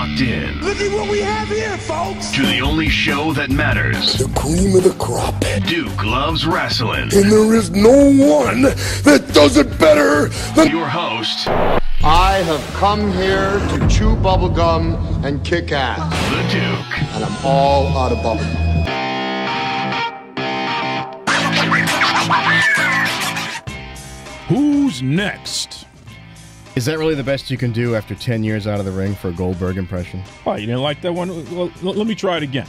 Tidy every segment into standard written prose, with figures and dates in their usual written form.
locked in. Look at what we have here, folks. To the only show that matters. The cream of the crop. Duke Loves Rasslin. And there is no one that does it better than your host. I have come here to chew bubblegum and kick ass. The Duke. And I'm all out of bubblegum. Who's next? Is that really the best you can do after 10 years out of the ring for a Goldberg impression? Oh, you didn't like that one? Well, let me try it again.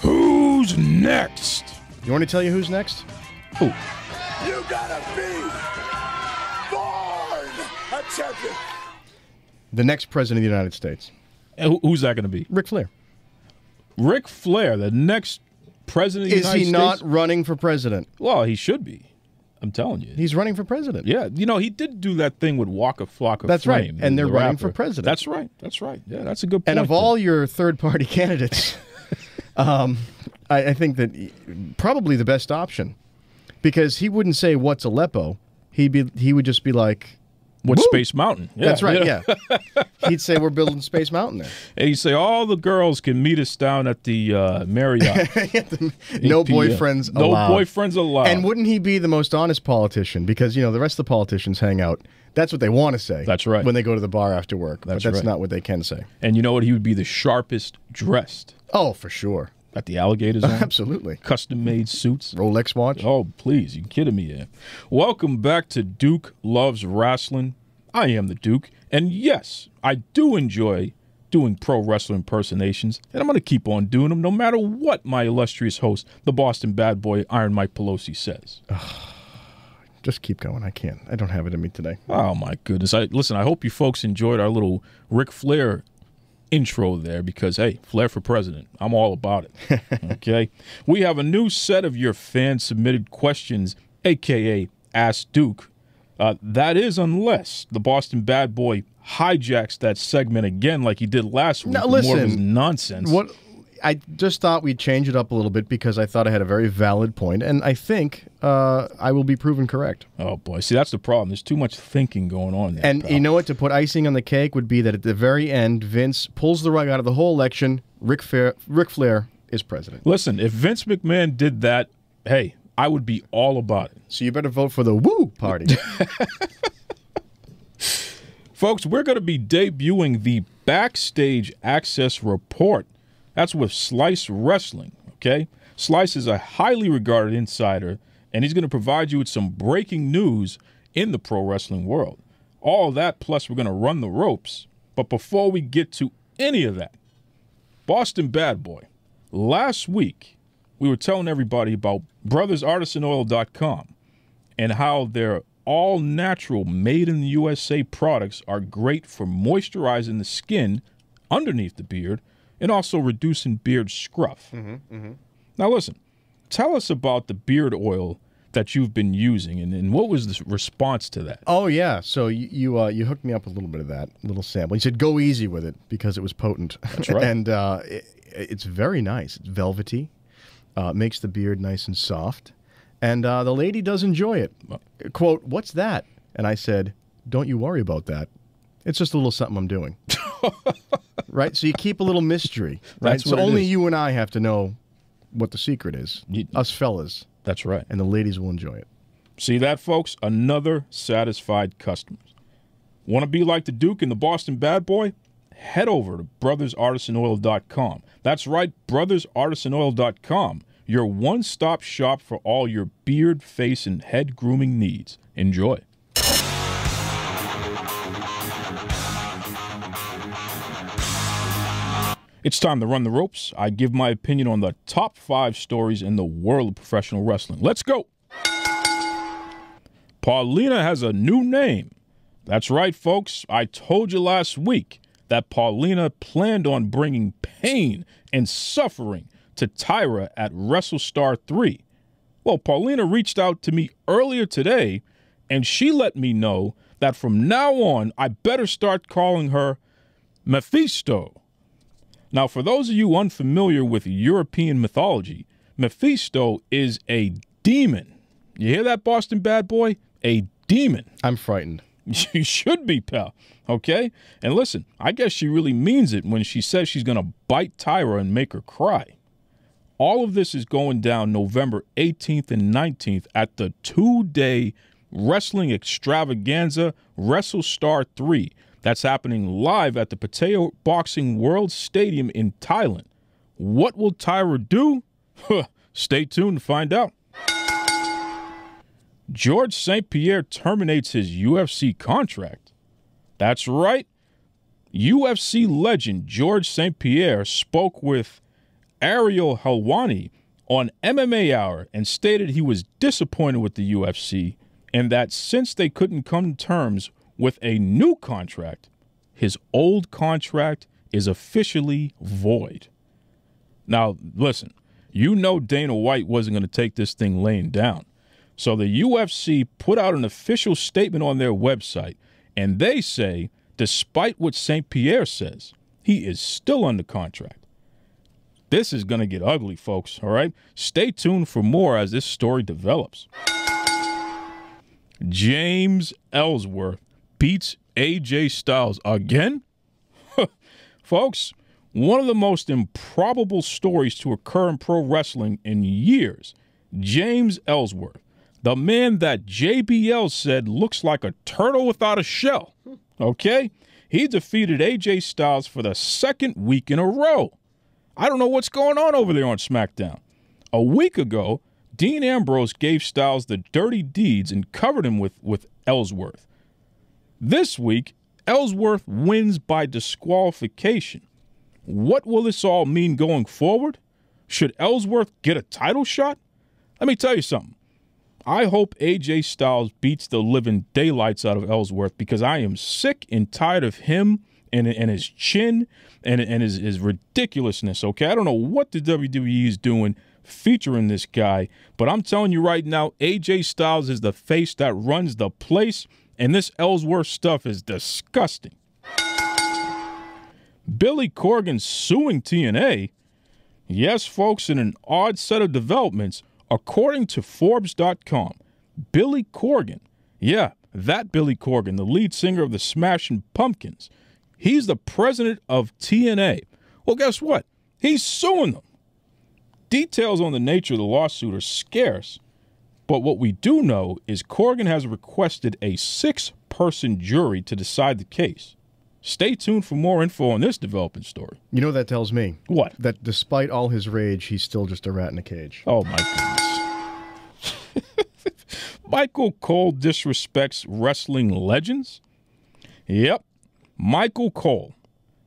Who's next? You want me to tell you who's next? Who? You gotta be born a champion. The next president of the United States. And who's that going to be? Ric Flair. Ric Flair, the next president of the United States? Is he not running for president? Well, he should be. I'm telling you. He's running for president. Yeah. You know, he did do that thing with Waka Flocka That's Flame. right. And they're the running rapper. for president. That's right. That's right. Yeah, that's a good point. And of all your third-party candidates, I think that probably the best option, because he wouldn't say, what's Aleppo? He would just be like, What's woo! Space Mountain? Yeah, That's right, yeah. He'd say, we're building Space Mountain there. And he'd say, all the girls can meet us down at the Marriott. No boyfriends allowed. No boyfriends allowed. And wouldn't he be the most honest politician? Because, you know, the rest of the politicians hang out. That's what they want to say. That's right. When they go to the bar after work. That's but that's right. not what they can say. And you know what? He would be the sharpest dressed. Oh, for sure. Got the alligators on. Absolutely. Custom-made suits. Rolex watch. Oh, please. You kidding me there. Welcome back to Duke Loves Rasslin. I am the Duke. And yes, I do enjoy doing pro wrestler impersonations. And I'm going to keep on doing them no matter what my illustrious host, the Boston Badboy, Iron Mike Pelosi, says. Just keep going. I can't. I don't have it in me today. Oh, my goodness. Listen, I hope you folks enjoyed our little Ric Flair intro there because, hey, Flair for president. I'm all about it. Okay? We have a new set of your fan-submitted questions, a.k.a. Ask Duke. That is unless the Boston Bad Boy hijacks that segment again like he did last week. Now, with more of his listen, nonsense. What I just thought we'd change it up a little bit because I thought I had a very valid point, and I think I will be proven correct. Oh, boy. See, that's the problem. There's too much thinking going on there, And pal. you know what? To put icing on the cake would be that at the very end, Vince pulls the rug out of the whole election. Ric Flair is president. Listen, if Vince McMahon did that, hey, I would be all about it. So you better vote for the Woo Party. Folks, we're going to be debuting the Backstage Access Report. That's with Slice Wrestling, okay? Slice is a highly regarded insider, and he's going to provide you with some breaking news in the pro wrestling world. All that, plus we're going to run the ropes. But before we get to any of that, Boston Bad Boy, last week we were telling everybody about brothersartisanoil.com and how their all-natural, made-in-the-USA products are great for moisturizing the skin underneath the beard and also reducing beard scruff. Now, listen, tell us about the beard oil that you've been using, and what was the response to that? Oh, yeah. So you hooked me up with a little bit of that, little sample. You said go easy with it because it was potent. That's right. And it's very nice. It's velvety. Makes the beard nice and soft. And the lady does enjoy it. Quote, what's that? And I said, don't you worry about that. It's just a little something I'm doing. Right? So you keep a little mystery. Right? That's So what it only is. you and I have to know what the secret is. Us fellas. That's right. And the ladies will enjoy it. See that, folks? Another satisfied customer. Want to be like the Duke and the Boston Bad Boy? Head over to brothersartisanoil.com. That's right, brothersartisanoil.com. Your one-stop shop for all your beard, face, and head grooming needs. Enjoy. It's time to run the ropes. I give my opinion on the top 5 stories in the world of professional wrestling. Let's go. Paulina has a new name. That's right, folks. I told you last week that Paulina planned on bringing pain and suffering to Tyra at WrestleStar 3. Well, Paulina reached out to me earlier today, and she let me know that from now on, I better start calling her Mephisto. Now, for those of you unfamiliar with European mythology, Mephisto is a demon. You hear that, Boston Bad Boy? A demon. I'm frightened. You should be, pal. Okay? And listen, I guess she really means it when she says she's going to bite Tyra and make her cry. All of this is going down November 18th and 19th at the 2-day wrestling extravaganza WrestleStar 3. That's happening live at the Pattaya Boxing World Stadium in Thailand. What will Tyra do? Stay tuned to find out. George St. Pierre terminates his UFC contract. That's right. UFC legend George St. Pierre spoke with Ariel Helwani on MMA Hour and stated he was disappointed with the UFC and that since they couldn't come to terms with a new contract, his old contract is officially void. Now, listen, you know Dana White wasn't going to take this thing laying down. So the UFC put out an official statement on their website, and they say, despite what St. Pierre says, he is still under contract. This is going to get ugly, folks, all right? Stay tuned for more as this story develops. James Ellsworth beats AJ Styles again? Folks, one of the most improbable stories to occur in pro wrestling in years. James Ellsworth, the man that JBL said looks like a turtle without a shell, okay? He defeated AJ Styles for the second week in a row. I don't know what's going on over there on SmackDown. A week ago, Dean Ambrose gave Styles the dirty deeds and covered him with Ellsworth. This week, Ellsworth wins by disqualification. What will this all mean going forward? Should Ellsworth get a title shot? Let me tell you something. I hope AJ Styles beats the living daylights out of Ellsworth because I am sick and tired of him and his chin and his ridiculousness, okay? I don't know what the WWE is doing featuring this guy, but I'm telling you right now, AJ Styles is the face that runs the place, and this Ellsworth stuff is disgusting. Billy Corgan suing TNA. Yes, folks, in an odd set of developments, according to Forbes.com, Billy Corgan, yeah, that Billy Corgan, the lead singer of the Smashing Pumpkins, he's the president of TNA. Well, guess what? He's suing them. Details on the nature of the lawsuit are scarce, but what we do know is Corgan has requested a 6-person jury to decide the case. Stay tuned for more info on this developing story. You know what that tells me? What? That despite all his rage, he's still just a rat in a cage. Oh, my goodness. Michael Cole disrespects wrestling legends? Yep. Michael Cole,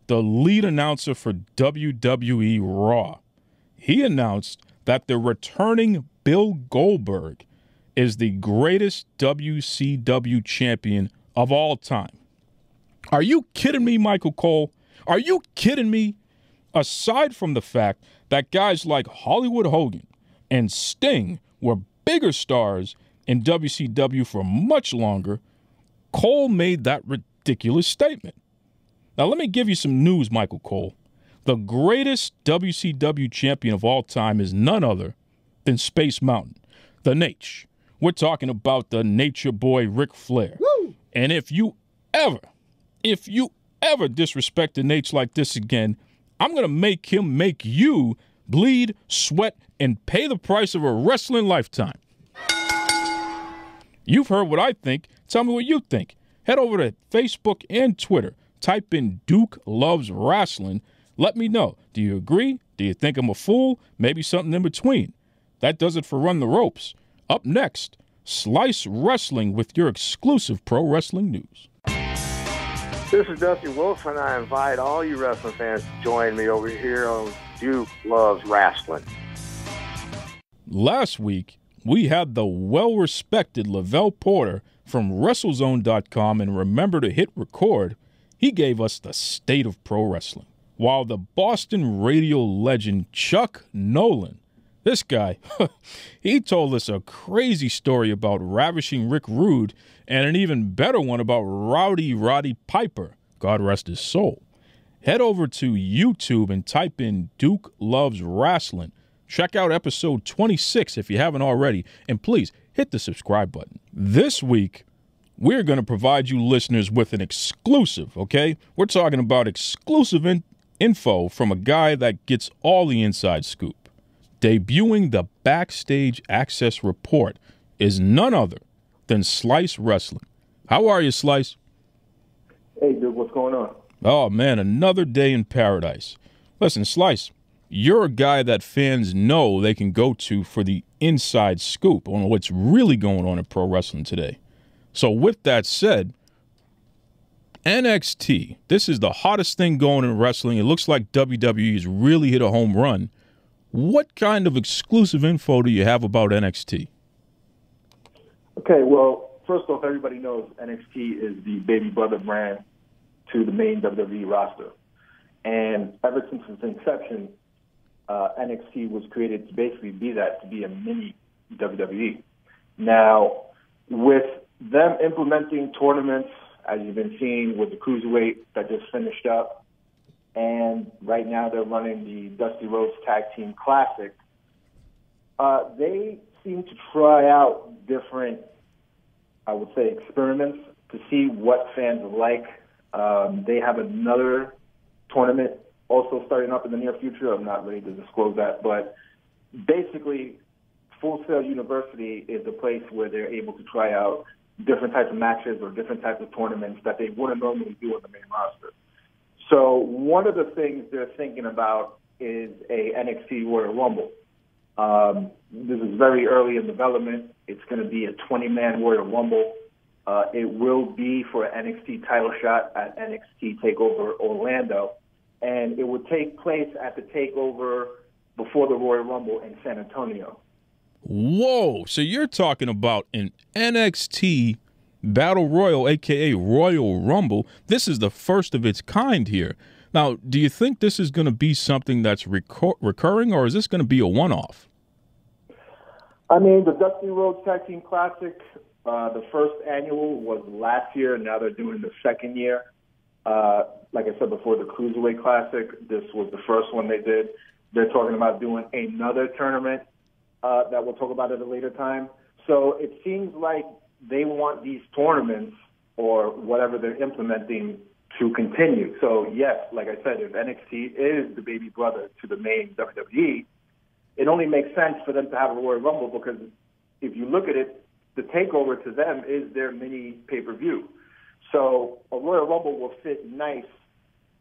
the lead announcer for WWE Raw. He announced that the returning Bill Goldberg is the greatest WCW champion of all time. Are you kidding me, Michael Cole? Are you kidding me? Aside from the fact that guys like Hollywood Hogan and Sting were bigger stars in WCW for much longer, Cole made that ridiculous statement. Now, let me give you some news, Michael Cole. The greatest WCW champion of all time is none other than Space Mountain, the Nate. We're talking about the Nature Boy Ric Flair. Woo! And if you ever disrespect the Nates like this again, I'm going to make him make you bleed, sweat, and pay the price of a wrestling lifetime. You've heard what I think. Tell me what you think. Head over to Facebook and Twitter. Type in Duke Loves Rasslin. Let me know. Do you agree? Do you think I'm a fool? Maybe something in between. That does it for Run the Ropes. Up next, Slice Wrestling with your exclusive pro wrestling news. This is Dusty Wolf, and I invite all you wrestling fans to join me over here on Duke Loves Rasslin. Last week, we had the well-respected Lavelle Porter from WrestleZone.com, and remember to hit record. He gave us the state of pro wrestling. While the Boston radio legend Chuck Nolan, this guy, he told us a crazy story about ravishing Rick Rude and an even better one about Rowdy Roddy Piper, God rest his soul. Head over to YouTube and type in Duke Loves Rasslin. Check out episode 26 if you haven't already, and please hit the subscribe button. This week, we're going to provide you listeners with an exclusive, okay? We're talking about exclusive info from a guy that gets all the inside scoop. Debuting the Backstage Access Report is none other than Slice Wrestling. How are you, Slice? Hey, dude, what's going on? Oh, man, another day in paradise. Listen, Slice, you're a guy that fans know they can go to for the inside scoop on what's really going on in pro wrestling today. So with that said, NXT, this is the hottest thing going in wrestling. It looks like WWE has really hit a home run. What kind of exclusive info do you have about NXT? Okay, well, first off, everybody knows NXT is the baby brother brand to the main WWE roster. And ever since its inception, NXT was created to basically be that, to be a mini WWE. Now, with them implementing tournaments, as you've been seeing with the Cruiserweight that just finished up, and right now they're running the Dusty Rhodes Tag Team Classic, they seem to try out different, I would say, experiments to see what fans like. They have another tournament also starting up in the near future. I'm not ready to disclose that, but basically Full Sail University is a place where they're able to try out different types of matches or different types of tournaments that they wouldn't normally do on the main roster. So one of the things they're thinking about is a NXT Royal Rumble. This is very early in development. It's going to be a 20-man Royal Rumble. It will be for an NXT title shot at NXT TakeOver Orlando, and it will take place at the TakeOver before the Royal Rumble in San Antonio. Whoa, so you're talking about an NXT Battle Royal, a.k.a. Royal Rumble. This is the first of its kind here. Now, do you think this is going to be something that's recurring, or is this going to be a one-off? I mean, the Dusty Rhodes Tag Team Classic, the first annual was last year, and now they're doing the second year. Like I said before, the Cruiserweight Classic, this was the first one they did. They're talking about doing another tournament that we'll talk about at a later time. So it seems like they want these tournaments or whatever they're implementing to continue. So, yes, like I said, if NXT is the baby brother to the main WWE, it only makes sense for them to have a Royal Rumble because if you look at it, the takeover to them is their mini pay-per-view. So a Royal Rumble will fit nice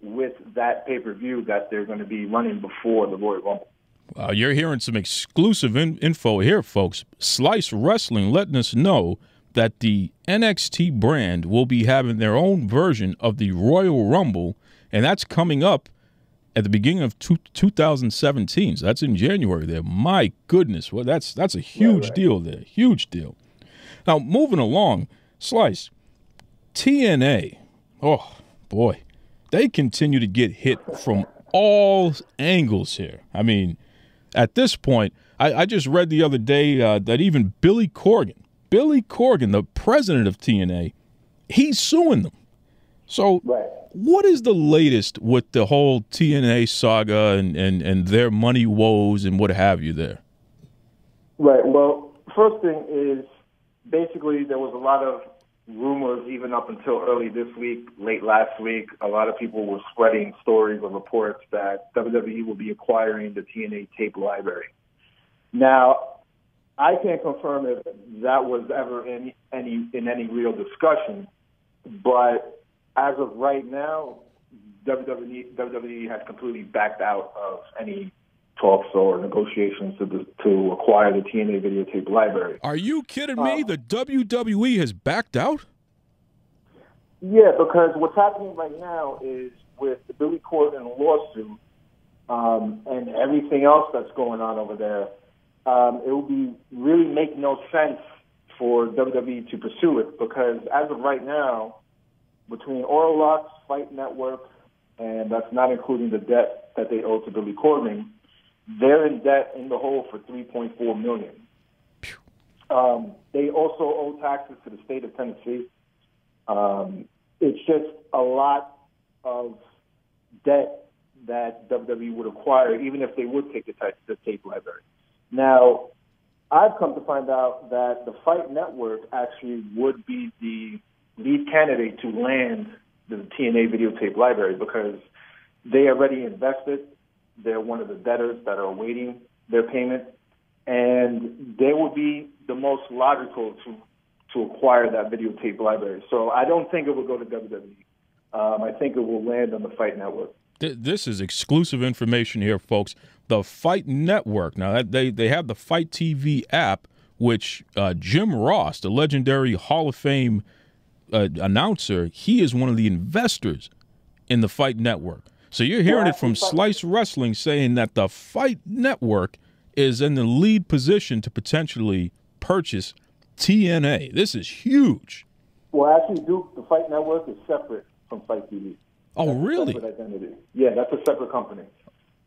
with that pay-per-view that they're going to be running before the Royal Rumble. Wow, you're hearing some exclusive info here, folks. Slice Wrestling letting us know that the NXT brand will be having their own version of the Royal Rumble, and that's coming up at the beginning of 2017. So that's in January there. My goodness, well, that's a huge deal there, huge deal. Now, moving along, Slice, TNA, oh, boy, they continue to get hit from all angles here. I mean, at this point, I just read the other day that even Billy Corgan, the president of TNA, he's suing them. So what is the latest with the whole TNA saga and their money woes and what have you there? Right. Well, first thing is basically there was a lot of rumors even up until early this week, late last week. A lot of people were spreading stories or reports that WWE will be acquiring the TNA tape library. Now, I can't confirm if that was ever in any real discussion, but as of right now, WWE has completely backed out of any talks or negotiations to acquire the TNA videotape library. Are you kidding me? The WWE has backed out? Yeah, because what's happening right now is with the Billy Corgan lawsuit and everything else that's going on over there, it will be really make no sense for WWE to pursue it because as of right now, between Orlox, Fight Network, and that's not including the debt that they owe to Billy Corgan, they're in debt in the hole for $3.4 million. They also owe taxes to the state of Tennessee. It's just a lot of debt that WWE would acquire, even if they would take the tape library. Now, I've come to find out that the Fight Network actually would be the lead candidate to land the TNA videotape library because they already invested. They're one of the debtors that are awaiting their payment, and they would be the most logical to acquire that videotape library. So I don't think it will go to WWE. I think it will land on the Fight Network. This is exclusive information here, folks. The Fight Network. Now, they have the Fight TV app, which Jim Ross, the legendary Hall of Fame announcer, he is one of the investors in the Fight Network. So you're hearing it from Slice Wrestling saying that the Fight Network is in the lead position to potentially purchase TNA. This is huge. Well, actually, Duke, the Fight Network is separate from Fight TV. Oh, really? Separate identity. Yeah, that's a separate company.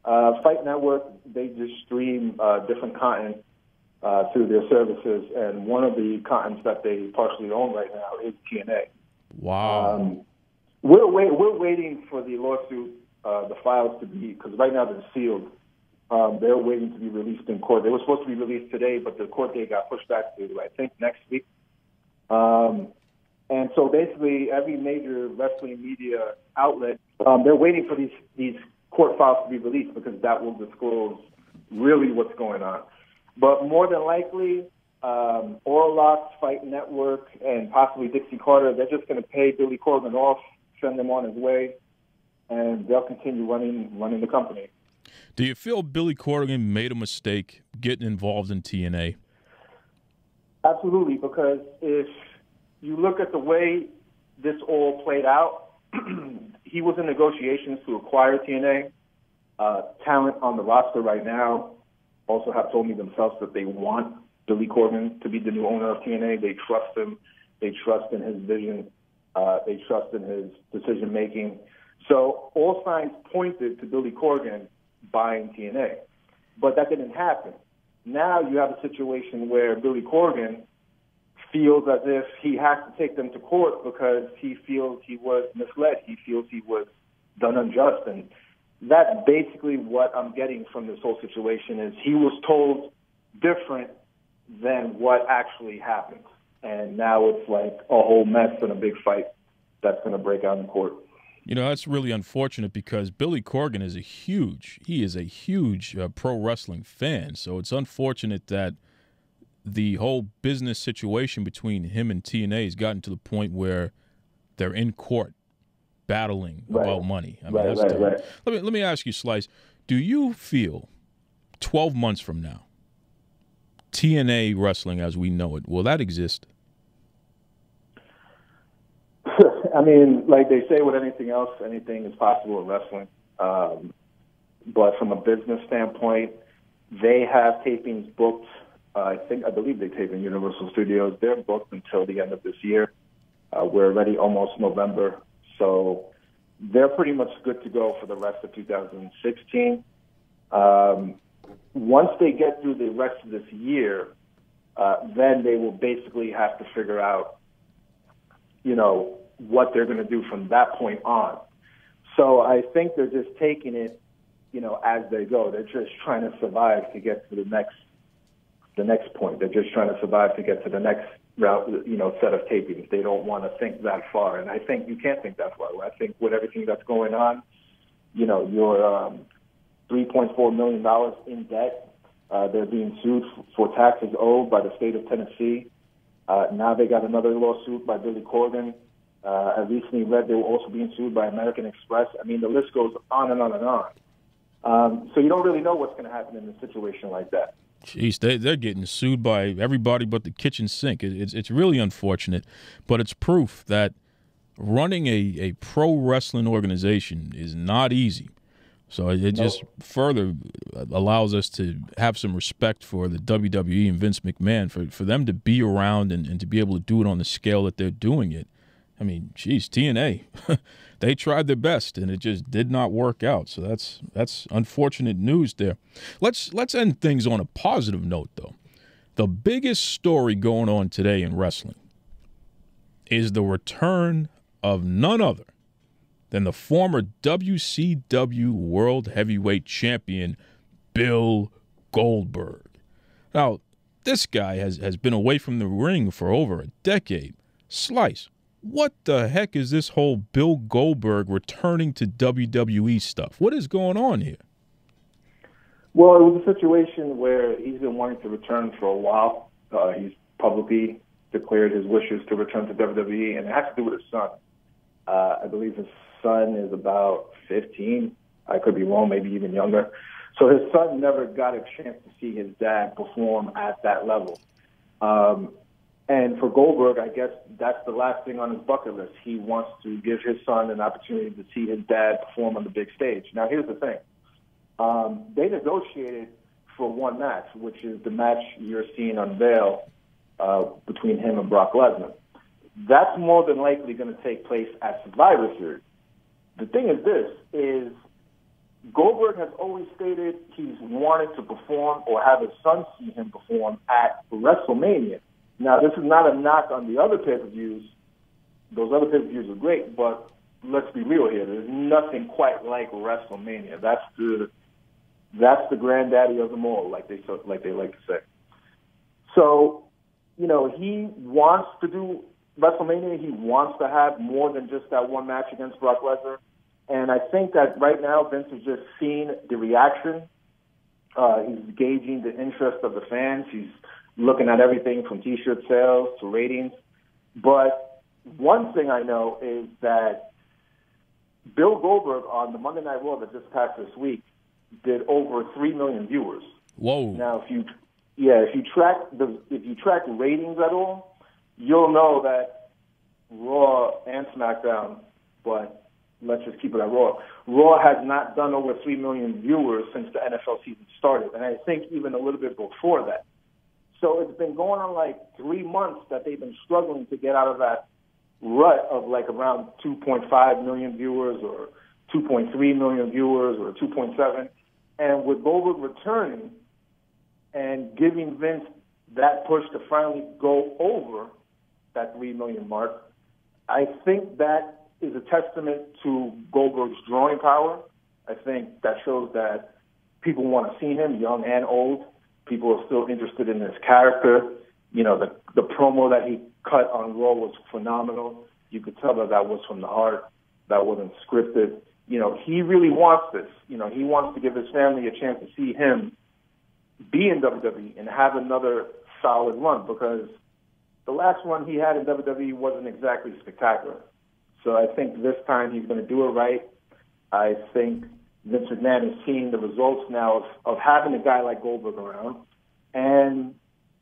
Fight Network, they just stream different content through their services, and one of the contents that they partially own right now is TNA. Wow. We're waiting for the lawsuit, the files to be, because right now they're sealed. They're waiting to be released in court. They were supposed to be released today, but the court date got pushed back to, I think, next week. And so basically every major wrestling media outlet, they're waiting for these court files to be released because that will disclose really what's going on. But more than likely, Orlox, Fight Network, and possibly Dixie Carter, they're just going to pay Billy Corgan off, send him on his way, and they'll continue running the company. Do you feel Billy Corgan made a mistake getting involved in TNA? Absolutely, because if you look at the way this all played out, he was in negotiations to acquire TNA. Talent on the roster right now also have told me themselves that they want Billy Corgan to be the new owner of TNA. They trust him. They trust in his vision. They trust in his decision-making. So all signs pointed to Billy Corgan buying TNA. But that didn't happen. Now you have a situation where Billy Corgan feels as if he has to take them to court because he feels he was misled. He feels he was done unjust. And that's basically what I'm getting from this whole situation is he was told different than what actually happened. And now it's like a whole mess and a big fight that's going to break out in court. You know, that's really unfortunate because Billy Corgan is a huge pro wrestling fan. So it's unfortunate that the whole business situation between him and TNA has gotten to the point where they're in court battling about money. I mean, right. Let me ask you, Slice, do you feel 12 months from now, TNA wrestling as we know it, will that exist? I mean, like they say with anything else, anything is possible in wrestling. But from a business standpoint, they have tapings booked. I believe they tape in Universal Studios. They're booked until the end of this year. We're already almost November. So they're pretty much good to go for the rest of 2016. Once they get through the rest of this year, then they will basically have to figure out, what they're going to do from that point on. So I think they're just taking it, as they go. They're just trying to survive to get to the next point. They're just trying to survive to get to the next route, set of tapings. They don't want to think that far. And I think you can't think that far. I think with everything that's going on, you're $3.4 million in debt. They're being sued for taxes owed by the state of Tennessee. Now they got another lawsuit by Billy Corgan. I recently read they were also being sued by American Express. I mean, the list goes on and on and on. So you don't really know what's going to happen in a situation like that. Jeez, they're getting sued by everybody but the kitchen sink. It's really unfortunate, but it's proof that running a pro wrestling organization is not easy. So it just further allows us to have some respect for the WWE and Vince McMahon for them to be around and to be able to do it on the scale that they're doing it. I mean, geez, TNA, they tried their best and it just did not work out. So that's unfortunate news there. Let's end things on a positive note, though. The biggest story going on today in wrestling is the return of none other than the former WCW World Heavyweight Champion, Bill Goldberg. Now, this guy has been away from the ring for over a decade. Slice, what the heck is this whole Bill Goldberg returning to WWE stuff? What is going on here? Well, it was a situation where he's been wanting to return for a while. He's publicly declared his wishes to return to WWE, and it has to do with his son. I believe his son is about 15. I could be wrong, maybe even younger. So his son never got a chance to see his dad perform at that level. And for Goldberg, I guess that's the last thing on his bucket list. He wants to give his son an opportunity to see his dad perform on the big stage. Now, here's the thing. They negotiated for one match, which is the match you're seeing unveil between him and Brock Lesnar. That's more than likely going to take place at Survivor Series. The thing is this, Goldberg has always stated he's wanted to perform or have his son see him perform at WrestleMania. Now, this is not a knock on the other pay-per-views. Those other pay-per-views are great, but let's be real here. There's nothing quite like WrestleMania. That's the granddaddy of them all, like they like to say. So, he wants to do WrestleMania. He wants to have more than just that one match against Brock Lesnar. And I think that right now Vince is just seeing the reaction. He's gauging the interest of the fans. He's looking at everything from T-shirt sales to ratings. But one thing I know is that Bill Goldberg on the Monday Night Raw that just passed this week did over 3 million viewers. Whoa! Now, if you track the ratings at all, you'll know that Raw and SmackDown, but let's just keep it at Raw. Raw has not done over 3 million viewers since the NFL season started, and I think even a little bit before that. So it's been going on like 3 months that they've been struggling to get out of that rut of like around 2.5 million viewers or 2.3 million viewers or 2.7. And with Goldberg returning and giving Vince that push to finally go over that 3 million mark, I think that is a testament to Goldberg's drawing power. I think that shows that people want to see him, young and old. People are still interested in his character. The promo that he cut on Raw was phenomenal. You could tell that was from the heart. That wasn't scripted. He really wants this. He wants to give his family a chance to see him be in WWE and have another solid run, because the last one he had in WWE wasn't exactly spectacular. So I think this time he's going to do it right. I think Vince McMahon is seeing the results now of having a guy like Goldberg around. And,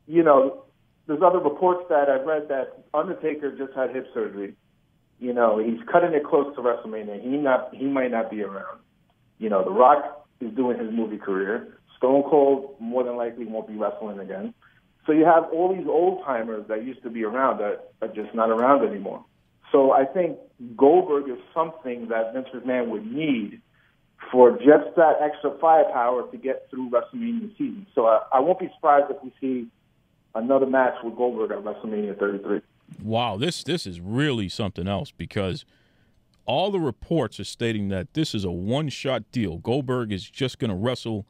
there's other reports that I've read that Undertaker just had hip surgery. He's cutting it close to WrestleMania. He might not be around. The Rock is doing his movie career. Stone Cold more than likely won't be wrestling again. So you have all these old-timers that used to be around that are just not around anymore. So I think Goldberg is something that Vince McMahon would need for just that extra firepower to get through WrestleMania season. So I won't be surprised if we see another match with Goldberg at WrestleMania 33. Wow, this is really something else, because all the reports are stating that this is a one-shot deal. Goldberg is just going to wrestle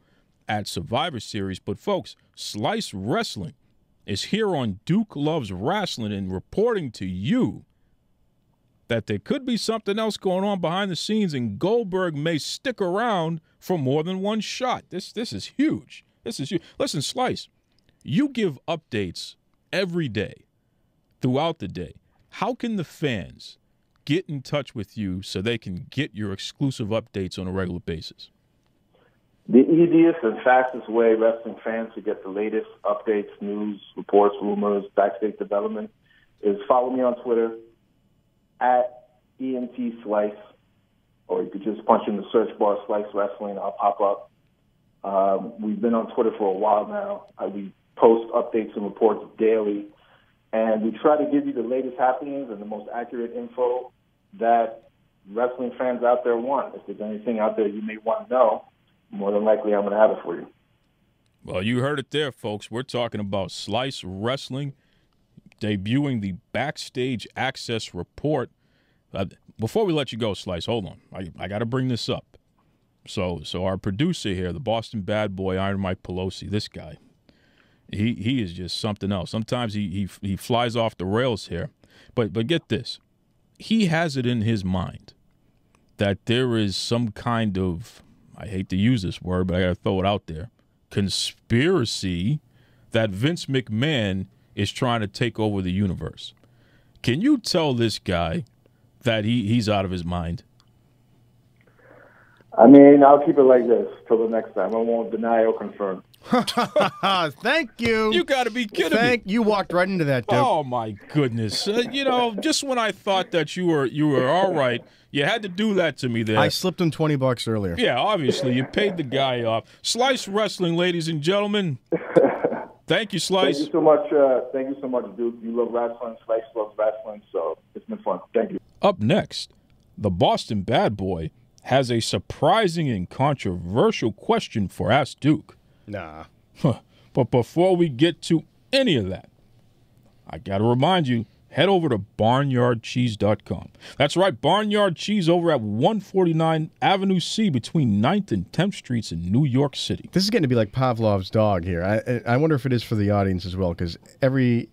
at Survivor Series. But, folks, Slice Wrestling is here on Duke Loves Rasslin and reporting to you that there could be something else going on behind the scenes, and Goldberg may stick around for more than one shot. This is huge. This is huge. Listen, Slice, you give updates every day, throughout the day. How can the fans get in touch with you so they can get your exclusive updates on a regular basis? The easiest and fastest way wrestling fans to get the latest updates, news, reports, rumors, backstage development is follow me on Twitter at ENT Slice, or you could just punch in the search bar Slice Wrestling. I'll pop up. We've been on Twitter for a while now. We post updates and reports daily, and we try to give you the latest happenings and the most accurate info that wrestling fans out there want. If there's anything out there you may want to know, more than likely I'm going to have it for you. Well, you heard it there, folks. We're talking about Slice Wrestling debuting the Backstage Access Report. Before we let you go, Slice, hold on. I got to bring this up. So our producer here, the Boston Badboy, Iron Mike Pelosi, this guy, he is just something else. Sometimes he flies off the rails here. But get this. he has it in his mind that there is some kind of, I hate to use this word, but I got to throw it out there, conspiracy that Vince McMahon is trying to take over the universe. Can you tell this guy that he's out of his mind? I mean, I'll keep it like this till the next time. I won't deny or confirm. Thank you. You got to be kidding me. You walked right into that, Duke. Oh, my goodness. Just when I thought that you were all right, you had to do that to me there. I slipped him $20 earlier. Yeah, obviously. You paid the guy off. Slice Wrestling, ladies and gentlemen. Thank you, Slice. Thank you so much. Thank you so much, Duke. You love wrestling. Slice loves wrestling, so it's been fun. Thank you. Up next, the Boston Badboy has a surprising and controversial question for Ask Duke. Nah. But before we get to any of that, I got to remind you, head over to barnyardcheese.com. That's right, Barnyard Cheese over at 149 Avenue C between 9th and 10th Streets in New York City. This is getting to be like Pavlov's dog here. I wonder if it is for the audience as well, because every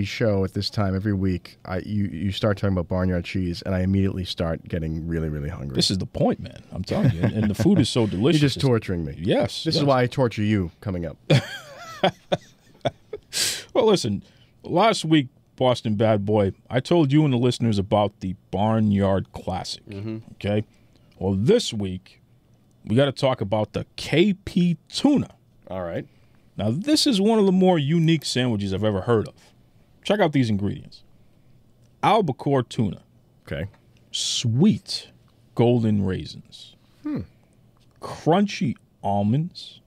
show at this time, every week, you start talking about Barnyard Cheese, and I immediately start getting really, really hungry. This is the point, man. I'm telling you. And the food is so delicious. You're just torturing me. Yes. This is why I torture you coming up. Well, listen, last week, Boston Bad Boy, I told you and the listeners about the Barnyard Classic, okay? Well, this week, we got to talk about the KP Tuna. All right. Now, this is one of the more unique sandwiches I've ever heard of. Check out these ingredients. Albacore tuna. Okay. Sweet golden raisins. Crunchy almonds.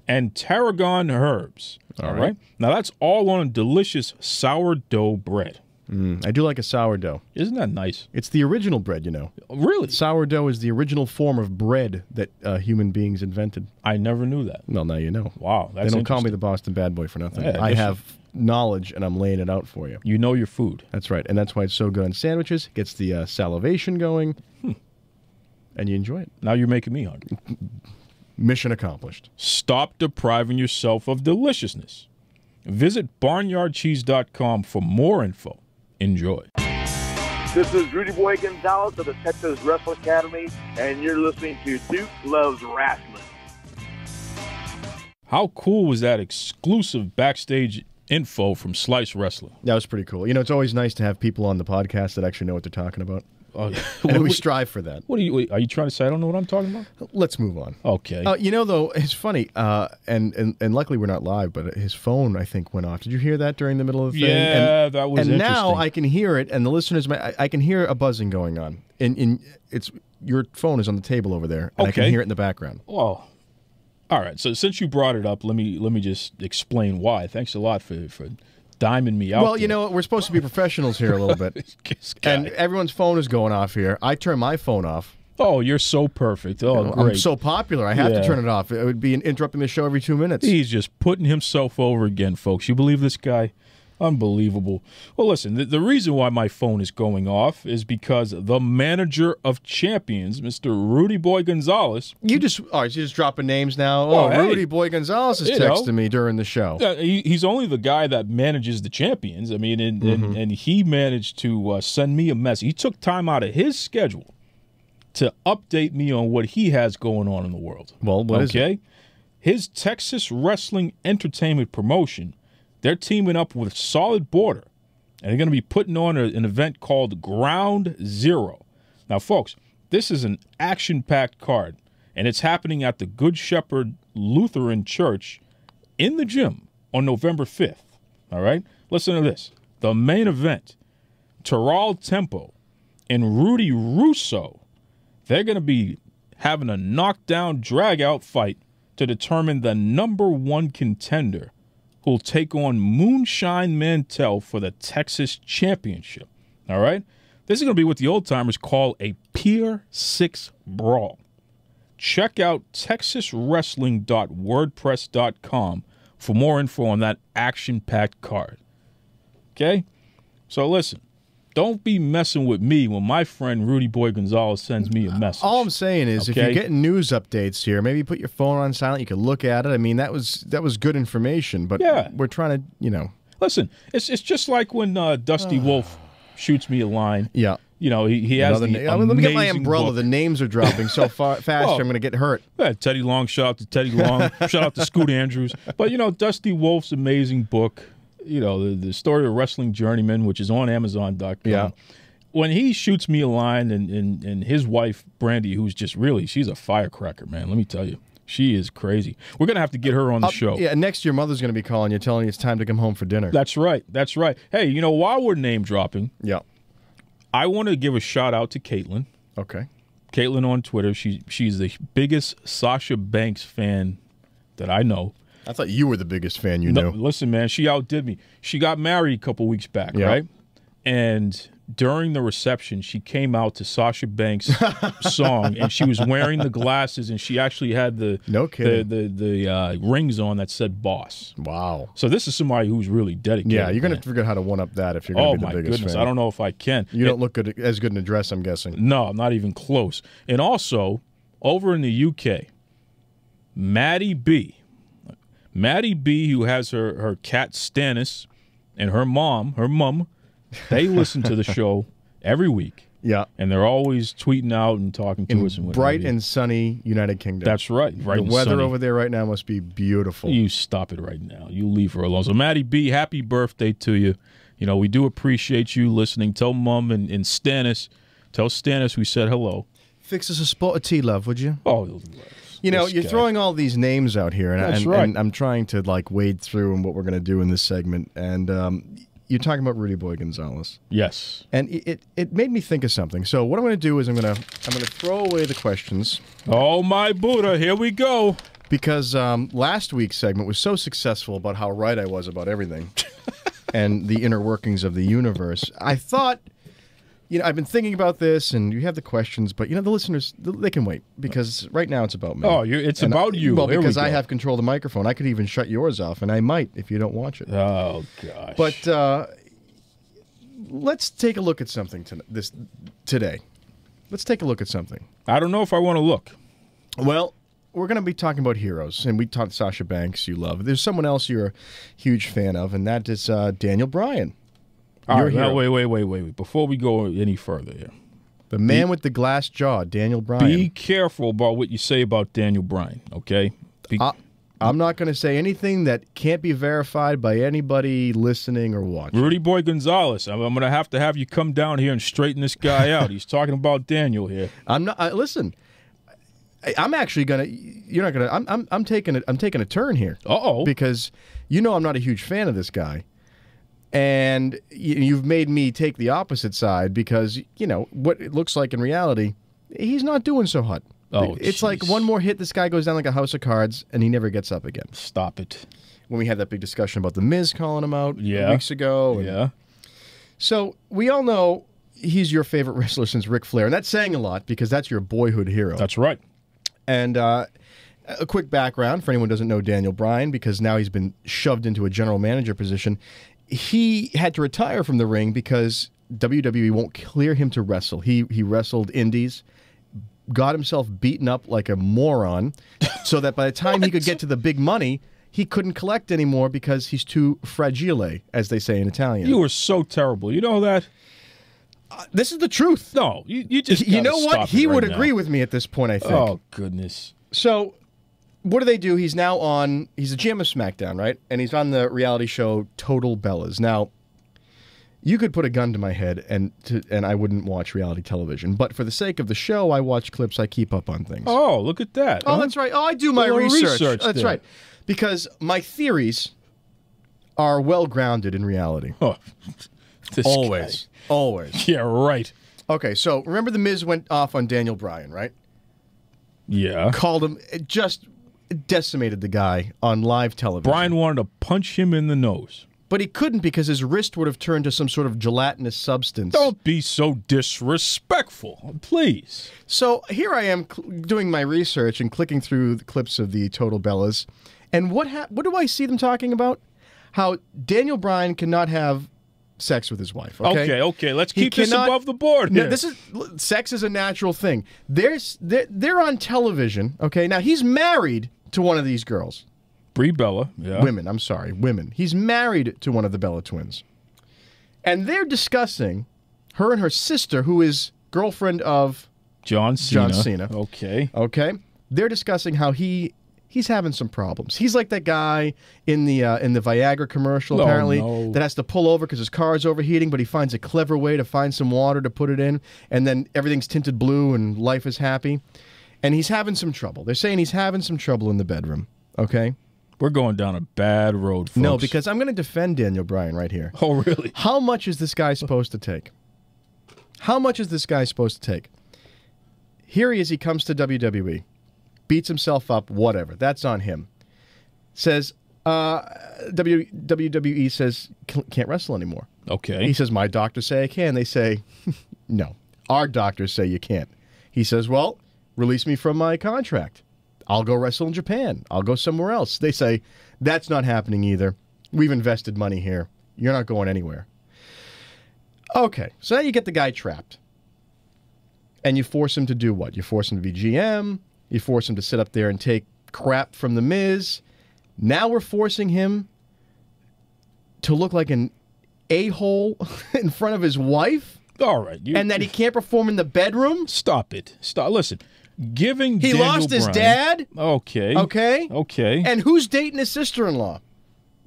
And tarragon herbs. All right. Now, that's all on a delicious sourdough bread. I do like a sourdough. Isn't that nice? It's the original bread, you know. Really? Sourdough is the original form of bread that human beings invented. I never knew that. Well, now you know. Wow. That's They don't call me the Boston Bad Boy for nothing. Yeah, I have knowledge, and I'm laying it out for you. You know your food. That's right. And that's why it's so good on sandwiches. Gets the salivation going, and you enjoy it. Now you're making me hungry. Mission accomplished. Stop depriving yourself of deliciousness. Visit barnyardcheese.com for more info. Enjoy. This is Rudy Boy Gonzalez of the Texas Wrestling Academy, and you're listening to Duke Loves Rasslin. How cool was that exclusive backstage info from Slice Wrestling? That was pretty cool. You know, it's always nice to have people on the podcast that actually know what they're talking about. And we strive for that. What are you trying to say? I don't know what I'm talking about? Let's move on. Okay. You know, though, it's funny, and luckily we're not live, but his phone, I think, went off. Did you hear that during the middle of the thing? Yeah, that was interesting. And interesting. now I can hear it, and the listeners, I can hear a buzzing going on. It's your phone is on the table over there, and I can hear it in the background. Well, all right. So since you brought it up, let me just explain why. Thanks a lot for diming me out. Well, you know, we're supposed to be professionals here a little bit. And everyone's phone is going off here. I turn my phone off. Oh, you're so perfect. Oh, great. I'm so popular. I have to turn it off. It would be interrupting the show every 2 minutes. He's just putting himself over again, folks. You believe this guy? Unbelievable. Well, listen, the reason why my phone is going off is because the manager of champions, Mr. Rudy Boy Gonzalez. You just dropping names now? Oh, hey, Rudy Boy Gonzalez is texting me during the show. He's only the guy that manages the champions. I mean, and he managed to send me a message. He took time out of his schedule to update me on what he has going on in the world. Well, what is it? His Texas Wrestling Entertainment promotion, they're teaming up with Solid Border, and they're going to be putting on an event called Ground Zero. Now, folks, this is an action-packed card, and it's happening at the Good Shepherd Lutheran Church in the gym on November 5th. All right? Listen to this. The main event, Terrell Tempo and Rudy Russo, they're going to be having a knockdown, drag-out fight to determine the #1 contender who'll take on Moonshine Mantell for the Texas Championship. All right? This is going to be what the old-timers call a Pier 6 Brawl. Check out texaswrestling.wordpress.com for more info on that action-packed card. Okay? So listen, don't be messing with me when my friend Rudy Boy Gonzalez sends me a message. All I'm saying is, if you're getting news updates here, maybe put your phone on silent. You can look at it. I mean, that was good information, but we're trying to, Listen, it's just like when Dusty Wolf shoots me a line. Yeah. You know, he has the let me get my amazing umbrella. book. The names are dropping so fast, I'm going to get hurt. Yeah, Teddy Long, shout out to Teddy Long. Shout out to Scoot Andrews. But, you know, Dusty Wolf's amazing book, you know, the story of Wrestling Journeyman, which is on Amazon.com. Yeah. When he shoots me a line and his wife, Brandy, who's just really, she's a firecracker, man, let me tell you. She is crazy. We're going to have to get her on the show. Yeah, next year, Mother's going to be calling you, telling you it's time to come home for dinner. That's right. That's right. Hey, you know, while we're name dropping, yeah, I want to give a shout out to Caitlin. Okay. Caitlin on Twitter. She's the biggest Sasha Banks fan that I know. I thought you were the biggest fan you knew. Listen, man, she outdid me. She got married a couple weeks back, Yeah. right? And during the reception, she came out to Sasha Banks' song, and she was wearing the glasses, and she actually had the rings on that said "Boss." Wow. So this is somebody who's really dedicated. Yeah, you're going to figure out how to one up that if you're going to be the biggest fan. I don't know if I can. You don't look as good in a dress, I'm guessing. No, not even close. And also, over in the UK, Maddie B, who has her cat Stannis, and her mum, they listen to the show every week. Yeah. And they're always tweeting out and talking to us. And bright and sunny United Kingdom. That's right. The weather over there right now must be beautiful. You stop it right now. You leave her alone. So, Maddie B, happy birthday to you. You know, we do appreciate you listening. Tell Mum and Stannis, tell Stannis we said hello. Fix us a spot of tea, love, would you? Oh, you know, you're throwing all these names out here, and I'm trying to, like, wade through and what we're going to do in this segment. And you're talking about Rudy Boy Gonzalez. Yes. And it made me think of something. So what I'm going to do is I'm going to throw away the questions. Oh, my Buddha. Here we go. Because last week's segment was so successful about how right I was about everything and the inner workings of the universe. I thought, you know, I've been thinking about this, and you have the questions, but, you know, the listeners, they can wait, because right now it's about me. Oh, it's about you. Well, because I have control of the microphone. I could even shut yours off, and I might if you don't watch it. Oh, gosh. But let's take a look at something today. Let's take a look at something. I don't know if I want to look. Well, we're going to be talking about heroes, and we talked Sasha Banks you love. There's someone else you're a huge fan of, and that is Daniel Bryan. All right, now, wait. Before we go any further here. The man with the glass jaw, Daniel Bryan. Be careful about what you say about Daniel Bryan, okay? I'm not going to say anything that can't be verified by anybody listening or watching. Rudy Boy Gonzalez, I'm going to have you come down here and straighten this guy out. He's talking about Daniel here. I'm not. Listen, I'm actually going to. You're not going to. I'm taking a turn here. Uh-oh. Because you know I'm not a huge fan of this guy. And you've made me take the opposite side because, you know, what it looks like in reality, he's not doing so hot. Oh, it's like one more hit, this guy goes down like a house of cards, and he never gets up again. Stop it. When we had that big discussion about The Miz calling him out weeks ago. Yeah. So we all know he's your favorite wrestler since Ric Flair, and that's saying a lot because that's your boyhood hero. That's right. And a quick background for anyone who doesn't know Daniel Bryan, because now he's been shoved into a general manager position. He had to retire from the ring because WWE won't clear him to wrestle. He wrestled indies, got himself beaten up like a moron, so that by the time he could get to the big money, he couldn't collect anymore because he's too fragile, as they say in Italian. You were so terrible. You know that? This is the truth. No, you just you know what? He would right agree now. with me at this point, I think. Oh, goodness. So what do? He's now on, he's a GM of SmackDown, right? And he's on the reality show Total Bellas. Now, you could put a gun to my head and I wouldn't watch reality television. But for the sake of the show, I watch clips, I keep up on things. Oh, look at that. Oh, that's right. Oh, I do my research. That's there. right. Because my theories are well grounded in reality. Oh, Always. Always. Yeah, right. Okay, so remember The Miz went off on Daniel Bryan, right? Yeah. Called him, just decimated the guy on live television. Bryan wanted to punch him in the nose. But he couldn't because his wrist would have turned to some sort of gelatinous substance. Don't be so disrespectful, please. So here I am doing my research and clicking through the clips of the Total Bellas. And what do I see them talking about? How Daniel Bryan cannot have sex with his wife. Okay. Let's keep this above the board here. No, sex is a natural thing. They're on television. Okay, now he's married to one of these girls. Brie Bella, yeah. Women. He's married to one of the Bella twins. And they're discussing Her and her sister, who is girlfriend of John Cena. John Cena. Okay. Okay. They're discussing how he's having some problems. He's like that guy in the Viagra commercial, apparently, that has to pull over because his car is overheating, but he finds a clever way to find some water to put it in, and then everything's tinted blue and life is happy. And he's having some trouble. They're saying he's having some trouble in the bedroom. Okay? We're going down a bad road, folks. No, because I'm going to defend Daniel Bryan right here. Oh, really? How much is this guy supposed to take? How much is this guy supposed to take? Here he is. He comes to WWE. Beats himself up, whatever. That's on him. Says, WWE says, can't wrestle anymore. Okay. He says, my doctors say I can. They say, no. Our doctors say you can't. He says, well, release me from my contract. I'll go wrestle in Japan. I'll go somewhere else. They say, that's not happening either. We've invested money here. You're not going anywhere. Okay, so now you get the guy trapped. And you force him to do what? You force him to be GM. You force him to sit up there and take crap from The Miz. Now we're forcing him to look like an a-hole in front of his wife? All right. And that he can't perform in the bedroom? Stop it. Stop. Listen. He lost his dad? Okay. Okay. Okay. And who's dating his sister-in-law?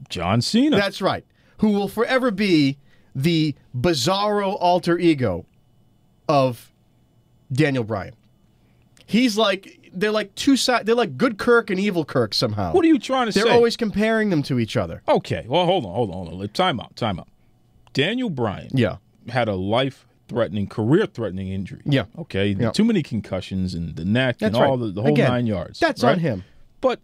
John Cena. That's right. Who will forever be the bizarro alter ego of Daniel Bryan. They're like two sides. They're like good Kirk and evil Kirk somehow. What are you trying to say? They're always comparing them to each other. Okay. Well, hold on. Time out. Daniel Bryan had a life-threatening, career-threatening injury. Yeah. Okay. Yeah. Too many concussions and the neck That's and all right. the whole Again, 9 yards. That's right? on him. But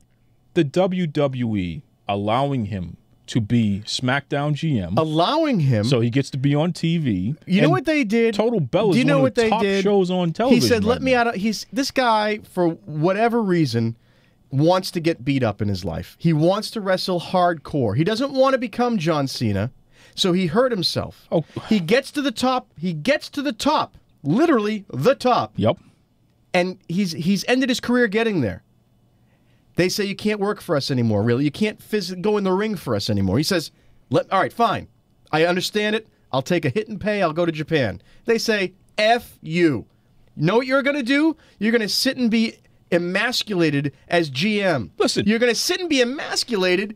the WWE allowing him to be SmackDown GM. Allowing him. So he gets to be on TV. You know what they did? Total Bell is one of the top shows on television. He said, right let me now. out of... This guy, for whatever reason, wants to get beat up in his life. He wants to wrestle hardcore. He doesn't want to become John Cena, so he hurt himself. Oh. He gets to the top. Literally the top. Yep. And he's ended his career getting there. They say you can't work for us anymore, really. You can't go in the ring for us anymore. He says, all right, fine. I understand it. I'll take a hit and pay. I'll go to Japan. They say, F you. You know what you're going to do? You're going to sit and be emasculated as GM. Listen. You're going to sit and be emasculated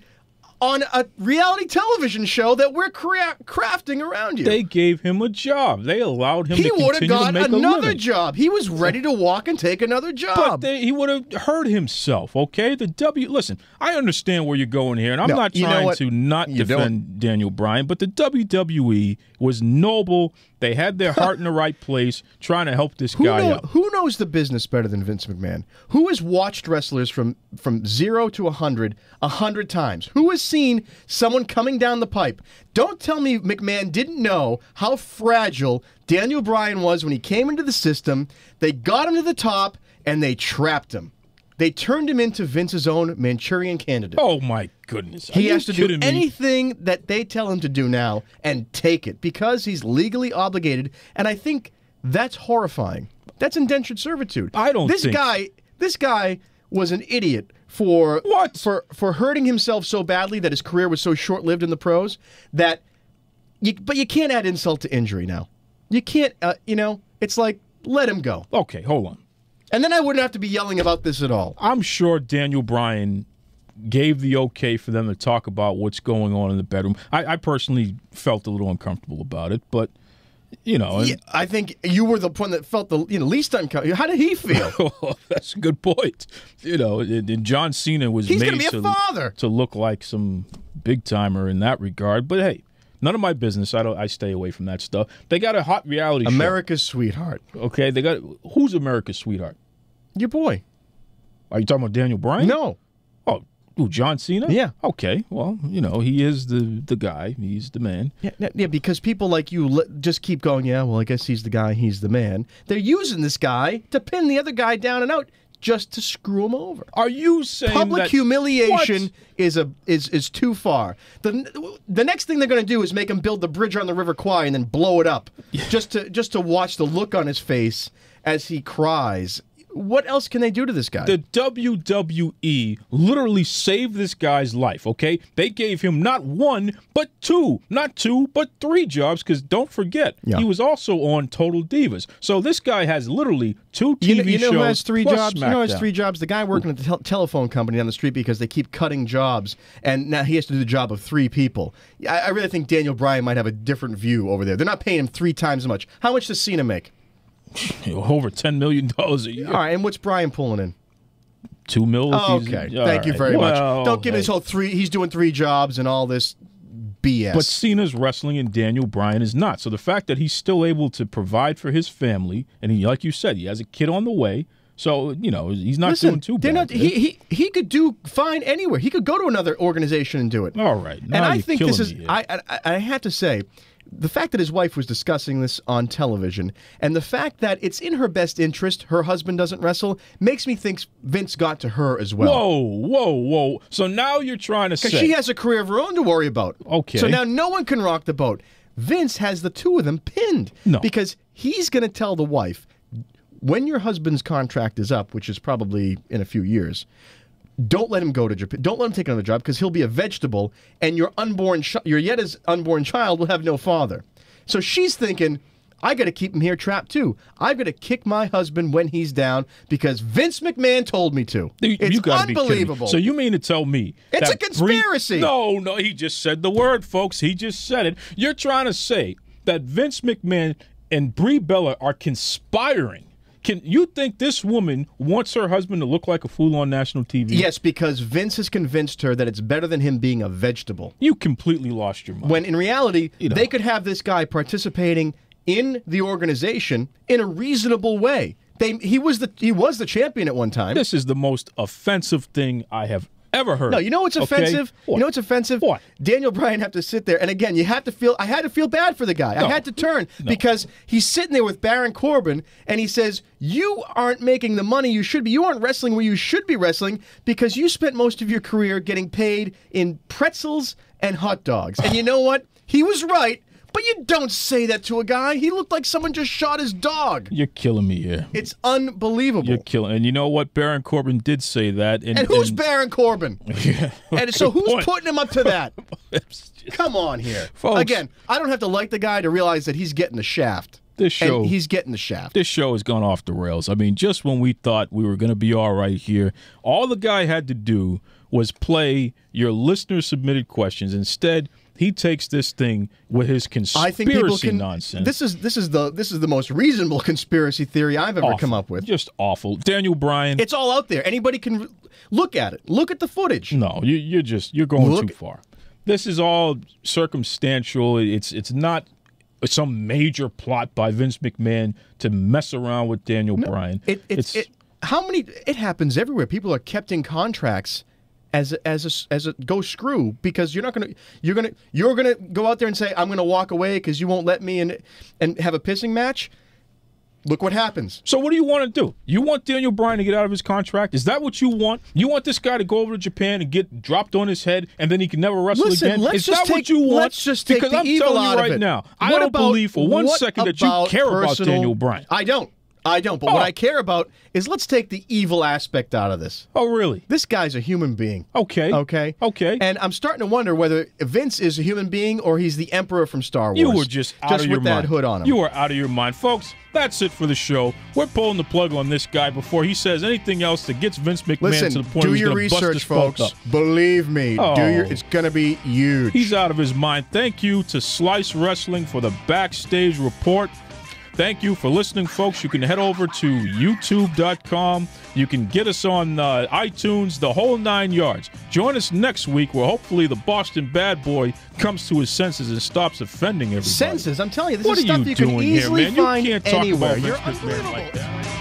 on a reality television show that we're crafting around you. They gave him a job. They allowed him to continue to make a living. He would have got another job. He was ready to walk and take another job. But he would have hurt himself, okay? Listen, I understand where you're going here, and I'm not trying to not defend Daniel Bryan, but the WWE was noble. They had their heart in the right place, trying to help this guy out. Who knows the business better than Vince McMahon? Who has watched wrestlers from 0 to 100 100 times? Who has seen someone coming down the pipe? Don't tell me McMahon didn't know how fragile Daniel Bryan was when he came into the system. They got him to the top, and they trapped him. They turned him into Vince's own Manchurian candidate. Oh, my goodness. He has to do anything that they tell him to do now and take it because he's legally obligated, and I think that's horrifying. That's indentured servitude. I don't think... This guy was an idiot for hurting himself so badly that his career was so short-lived in the pros but you can't add insult to injury now. You can't, it's like, let him go. Okay, hold on. And then I wouldn't have to be yelling about this at all. I'm sure Daniel Bryan gave the okay for them to talk about what's going on in the bedroom. I personally felt a little uncomfortable about it, but, I think you were the one that felt the least uncomfortable. How did he feel? That's a good point. And John Cena was He's made gonna be a father. To look like some big-timer in that regard. But, hey, none of my business. I stay away from that stuff. They got a hot reality show. America's sweetheart. Okay, who's America's sweetheart? Your boy. Are you talking about Daniel Bryan? No. Oh, John Cena? Yeah. Okay, well, he is the guy. He's the man. Yeah, because people like you just keep going, yeah, well, I guess he's the guy, he's the man. They're using this guy to pin the other guy down and out just to screw him over. Are you saying public humiliation is too far? The next thing they're going to do is make him build the bridge on the River Kwai and then blow it up, just to watch the look on his face as he cries What else can they do to this guy? The WWE literally saved this guy's life, okay? They gave him not one, but two. Not two, but three jobs, because don't forget, he was also on Total Divas. So this guy has literally two TV shows. You know who has three jobs? SmackDown. You know who has three jobs? The guy working at the telephone company down the street because they keep cutting jobs, and now he has to do the job of three people. I really think Daniel Bryan might have a different view over there. They're not paying him 3 times as much. How much does Cena make? Over $10 million a year. All right, and what's Bryan pulling in? $2 million. Okay, thank you very much. Don't give me this whole three. He's doing 3 jobs and all this BS. But Cena's wrestling and Daniel Bryan is not. So the fact that he's still able to provide for his family, and he, like you said, he has a kid on the way. So, you know, he's not doing too bad. He could do fine anywhere. He could go to another organization and do it. All right. And I think this is, I have to say, the fact that his wife was discussing this on television and the fact that it's in her best interest her husband doesn't wrestle makes me think Vince got to her as well. Whoa. So now you're trying to say... Because she has a career of her own to worry about. Okay. So now no one can rock the boat. Vince has the two of them pinned. No. Because he's going to tell the wife, when your husband's contract is up, which is probably in a few years... Don't let him go to Japan. Don't let him take another job because he'll be a vegetable, and your yet unborn child will have no father. So she's thinking, I got to keep him here trapped too. I've got to kick my husband when he's down because Vince McMahon told me to. It's unbelievable. So you mean to tell me it's a conspiracy? No, he just said the word, folks. He just said it. You're trying to say that Vince McMahon and Brie Bella are conspiring. Can you think this woman wants her husband to look like a fool on national TV? Yes, because Vince has convinced her that it's better than him being a vegetable. You completely lost your mind. When in reality, they could have this guy participating in the organization in a reasonable way. He was the champion at one time. This is the most offensive thing I have ever heard. No, you know what's offensive? What? You know what's offensive? What? Daniel Bryan have to sit there, and again, I had to feel bad for the guy. No. I had to turn because he's sitting there with Baron Corbin, and he says, you aren't making the money you should be. You aren't wrestling where you should be wrestling because you spent most of your career getting paid in pretzels and hot dogs. And you know what? He was right. But you don't say that to a guy. He looked like someone just shot his dog. You're killing me here. It's unbelievable. You're killing. And you know what? Baron Corbin did say that. And who's Baron Corbin? Yeah, and so who's putting him up to that? Just, come on here. Folks, again, I don't have to like the guy to realize that he's getting the shaft. He's getting the shaft. This show has gone off the rails. I mean, just when we thought we were going to be all right here, all the guy had to do was play your listener-submitted questions. Instead, he takes this thing with his conspiracy nonsense. This is the most reasonable conspiracy theory I've ever come up with. Just awful. Daniel Bryan. It's all out there. Anybody can look at it. Look at the footage. No, you're going too far. This is all circumstantial. It's not some major plot by Vince McMahon to mess around with Daniel Bryan. It happens everywhere. People are kept in contracts as a go screw because you're gonna go out there and say I'm gonna walk away because you won't let me and have a pissing match. Look what happens. So what do you want to do? You want Daniel Bryan to get out of his contract? Is that what you want? You want this guy to go over to Japan and get dropped on his head and then he can never wrestle again? Is that what you want? Let's just take because the I'm evil telling you out right of it. now, I don't believe for 1 second that you care about Daniel Bryan. I don't. But what I care about is let's take the evil aspect out of this. Oh, really? This guy's a human being. Okay. And I'm starting to wonder whether Vince is a human being or he's the Emperor from Star Wars. You were just out of your mind. Just with that hood on him. You were out of your mind. Folks, that's it for the show. We're pulling the plug on this guy before he says anything else that gets Vince McMahon to the point where he's going to bust his folks up. Believe me. It's going to be huge. He's out of his mind. Thank you to Slice Wrestling for the Backstage Report. Thank you for listening, folks. You can head over to youtube.com. You can get us on iTunes, the whole 9 yards. Join us next week where hopefully the Boston bad boy comes to his senses and stops offending everybody. Senses? I'm telling you, this is stuff you can easily find anywhere. You're unbelievable like that.